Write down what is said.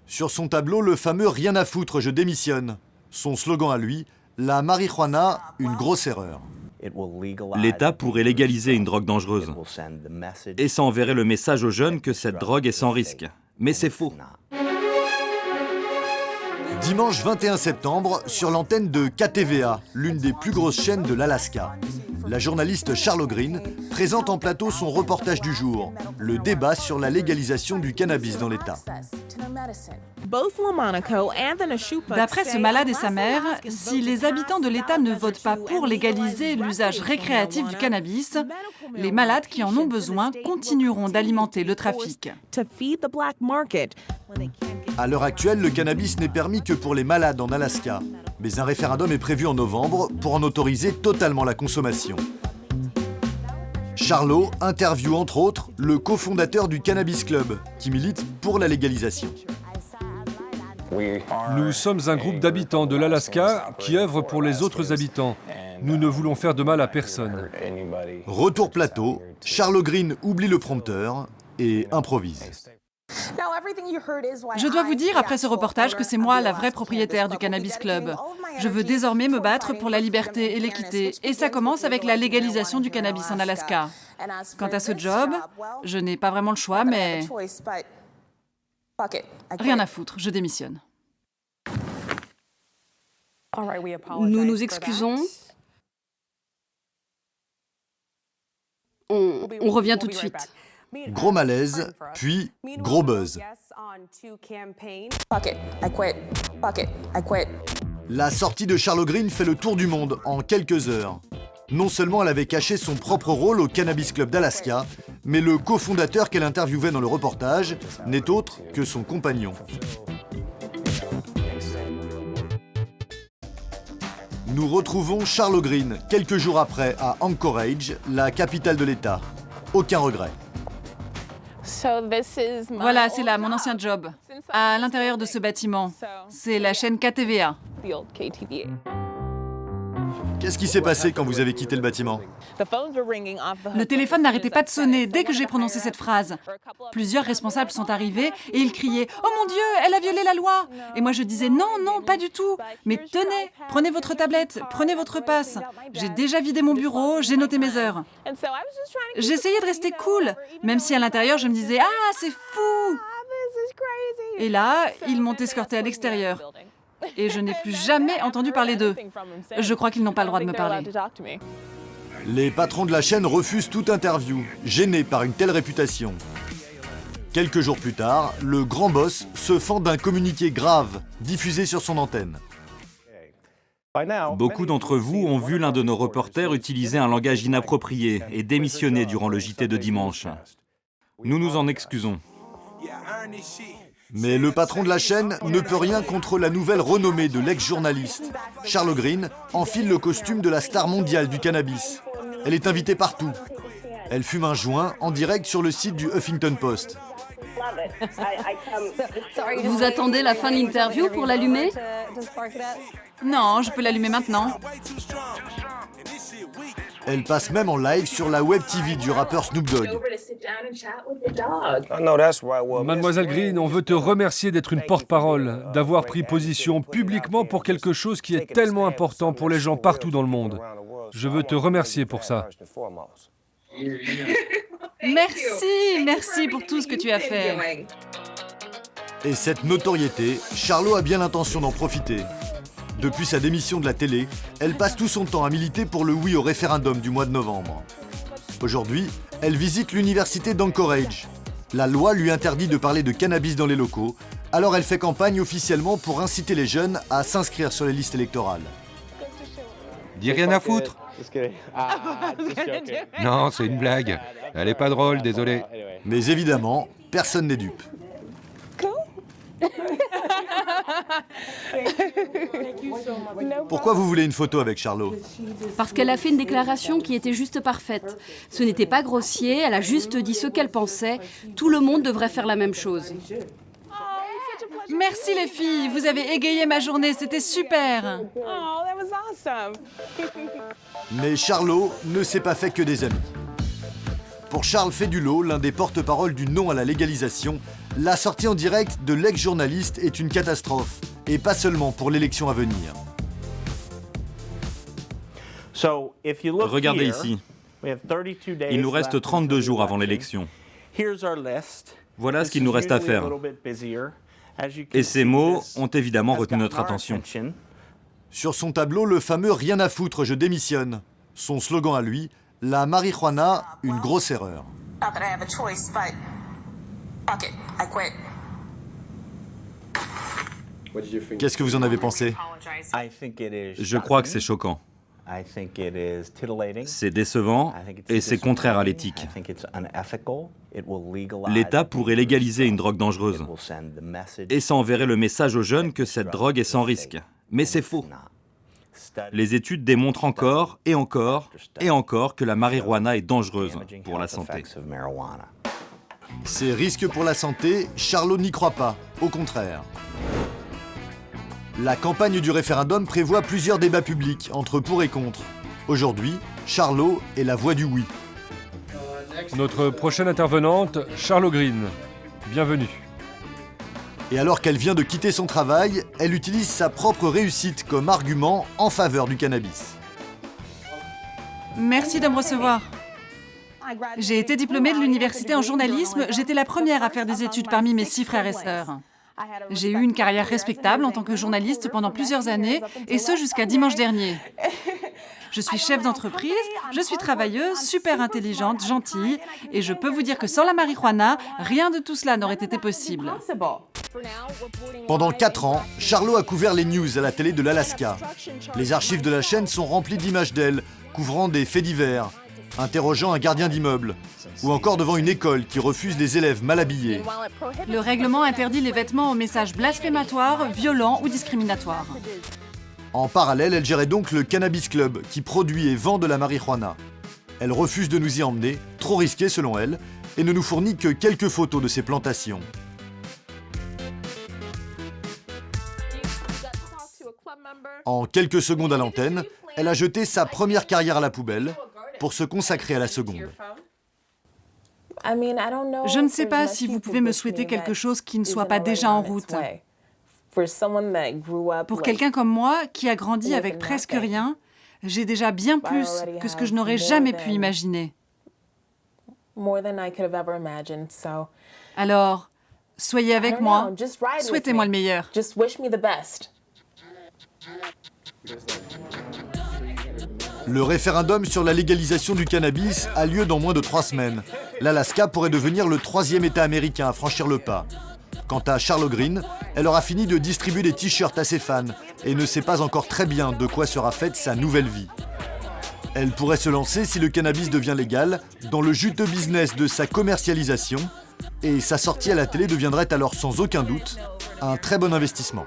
Sur son tableau, le fameux « Rien à foutre, je démissionne ». Son slogan à lui, la marijuana, une grosse erreur. L'État pourrait légaliser une drogue dangereuse. Et ça enverrait le message aux jeunes que cette drogue est sans risque. Mais c'est faux. Dimanche 21 septembre, sur l'antenne de KTVA, l'une des plus grosses chaînes de l'Alaska. La journaliste Charlotte Green présente en plateau son reportage du jour, le débat sur la légalisation du cannabis dans l'État. D'après ce malade et sa mère, si les habitants de l'État ne votent pas pour légaliser l'usage récréatif du cannabis, les malades qui en ont besoin continueront d'alimenter le trafic. À l'heure actuelle, le cannabis n'est permis que pour les malades en Alaska. Mais un référendum est prévu en novembre pour en autoriser totalement la consommation. Charlot interviewe entre autres le cofondateur du Cannabis Club, qui milite pour la légalisation. Nous sommes un groupe d'habitants de l'Alaska qui œuvrent pour les autres habitants. Nous ne voulons faire de mal à personne. Retour plateau, Charlotte Green oublie le prompteur et improvise. Je dois vous dire après ce reportage que c'est moi la vraie propriétaire du Cannabis Club. Je veux désormais me battre pour la liberté et l'équité, et ça commence avec la légalisation du cannabis en Alaska. Quant à ce job, je n'ai pas vraiment le choix, mais rien à foutre, je démissionne. Nous nous excusons. On revient tout de suite. Gros malaise, puis gros buzz. La sortie de Charlotte Green fait le tour du monde en quelques heures. Non seulement elle avait caché son propre rôle au Cannabis Club d'Alaska, mais le cofondateur qu'elle interviewait dans le reportage n'est autre que son compagnon. Nous retrouvons Charlotte Green quelques jours après à Anchorage, la capitale de l'État. Aucun regret. Voilà, c'est là mon ancien job, à l'intérieur de ce bâtiment. C'est la chaîne KTVA. Qu'est-ce qui s'est passé quand vous avez quitté le bâtiment? Le téléphone n'arrêtait pas de sonner dès que j'ai prononcé cette phrase. Plusieurs responsables sont arrivés et ils criaient « Oh mon Dieu, elle a violé la loi !» Et moi je disais « Non, non, pas du tout. Mais tenez, prenez votre tablette, prenez votre passe. J'ai déjà vidé mon bureau, j'ai noté mes heures. » J'essayais de rester cool, même si à l'intérieur je me disais « Ah, c'est fou !» Et là, ils m'ont escorté à l'extérieur. Et je n'ai plus jamais entendu parler d'eux. Je crois qu'ils n'ont pas le droit de me parler. Les patrons de la chaîne refusent toute interview, gênés par une telle réputation. Quelques jours plus tard, le grand boss se fend d'un communiqué grave diffusé sur son antenne. Beaucoup d'entre vous ont vu l'un de nos reporters utiliser un langage inapproprié et démissionner durant le JT de dimanche. Nous nous en excusons. Mais le patron de la chaîne ne peut rien contre la nouvelle renommée de l'ex-journaliste. Charlotte Green enfile le costume de la star mondiale du cannabis. Elle est invitée partout. Elle fume un joint en direct sur le site du Huffington Post. Vous attendez la fin de l'interview pour l'allumer? Non, je peux l'allumer maintenant. Elle passe même en live sur la web TV du rappeur Snoop Dogg. Mademoiselle Green, on veut te remercier d'être une porte-parole, d'avoir pris position publiquement pour quelque chose qui est tellement important pour les gens partout dans le monde. Je veux te remercier pour ça. Merci pour tout ce que tu as fait. Et cette notoriété, Charlot a bien l'intention d'en profiter. Depuis sa démission de la télé, elle passe tout son temps à militer pour le oui au référendum du mois de novembre. Aujourd'hui, elle visite l'université d'Anchorage. La loi lui interdit de parler de cannabis dans les locaux, alors elle fait campagne officiellement pour inciter les jeunes à s'inscrire sur les listes électorales. Dis rien à foutre. Non, c'est une blague. Elle est pas drôle, désolé. Mais évidemment, personne n'est dupe. Pourquoi vous voulez une photo avec Charlot? Parce qu'elle a fait une déclaration qui était juste parfaite. Ce n'était pas grossier, elle a juste dit ce qu'elle pensait. Tout le monde devrait faire la même chose. Merci les filles, vous avez égayé ma journée, c'était super. Mais Charlot ne s'est pas fait que des amis. Pour Charles Fédulot, l'un des porte-parole du non à la légalisation, la sortie en direct de l'ex-journaliste est une catastrophe, et pas seulement pour l'élection à venir. Regardez ici. Il nous reste 32 jours avant l'élection. Voilà ce qu'il nous reste à faire. Et ces mots ont évidemment retenu notre attention. Sur son tableau, le fameux « Rien à foutre, je démissionne ». Son slogan à lui, « La marijuana, une grosse erreur ». Qu'est-ce que vous en avez pensé? Je crois que c'est choquant. C'est décevant et c'est contraire à l'éthique. L'État pourrait légaliser une drogue dangereuse. Et ça enverrait le message aux jeunes que cette drogue est sans risque. Mais c'est faux. Les études démontrent encore et encore et encore que la marijuana est dangereuse pour la santé. Ces risques pour la santé, Charlot n'y croit pas, au contraire. La campagne du référendum prévoit plusieurs débats publics entre pour et contre. Aujourd'hui, Charlot est la voix du oui. Notre prochaine intervenante, Charlotte Green. Bienvenue. Et alors qu'elle vient de quitter son travail, elle utilise sa propre réussite comme argument en faveur du cannabis. Merci de me recevoir. J'ai été diplômée de l'université en journalisme. J'étais la première à faire des études parmi mes 6 frères et sœurs. J'ai eu une carrière respectable en tant que journaliste pendant plusieurs années, et ce jusqu'à dimanche dernier. Je suis chef d'entreprise, je suis travailleuse, super intelligente, gentille, et je peux vous dire que sans la marijuana, rien de tout cela n'aurait été possible. Pendant 4 ans, Charlot a couvert les news à la télé de l'Alaska. Les archives de la chaîne sont remplies d'images d'elle, couvrant des faits divers, interrogeant un gardien d'immeuble, ou encore devant une école qui refuse des élèves mal habillés. Le règlement interdit les vêtements aux messages blasphématoires, violents ou discriminatoires. En parallèle, elle gérait donc le Cannabis Club, qui produit et vend de la marijuana. Elle refuse de nous y emmener, trop risqué selon elle, et ne nous fournit que quelques photos de ses plantations. En quelques secondes à l'antenne, elle a jeté sa première carrière à la poubelle pour se consacrer à la seconde. Je ne sais pas si vous pouvez me souhaiter quelque chose qui ne soit pas déjà en route. Pour quelqu'un comme moi, qui a grandi avec presque rien, j'ai déjà bien plus que ce que je n'aurais jamais pu imaginer. Alors, soyez avec moi, souhaitez-moi le meilleur. Le référendum sur la légalisation du cannabis a lieu dans moins de 3 semaines. L'Alaska pourrait devenir le 3e État américain à franchir le pas. Quant à Charlotte Green, elle aura fini de distribuer des t-shirts à ses fans et ne sait pas encore très bien de quoi sera faite sa nouvelle vie. Elle pourrait se lancer, si le cannabis devient légal, dans le juteux business de sa commercialisation, et sa sortie à la télé deviendrait alors sans aucun doute un très bon investissement.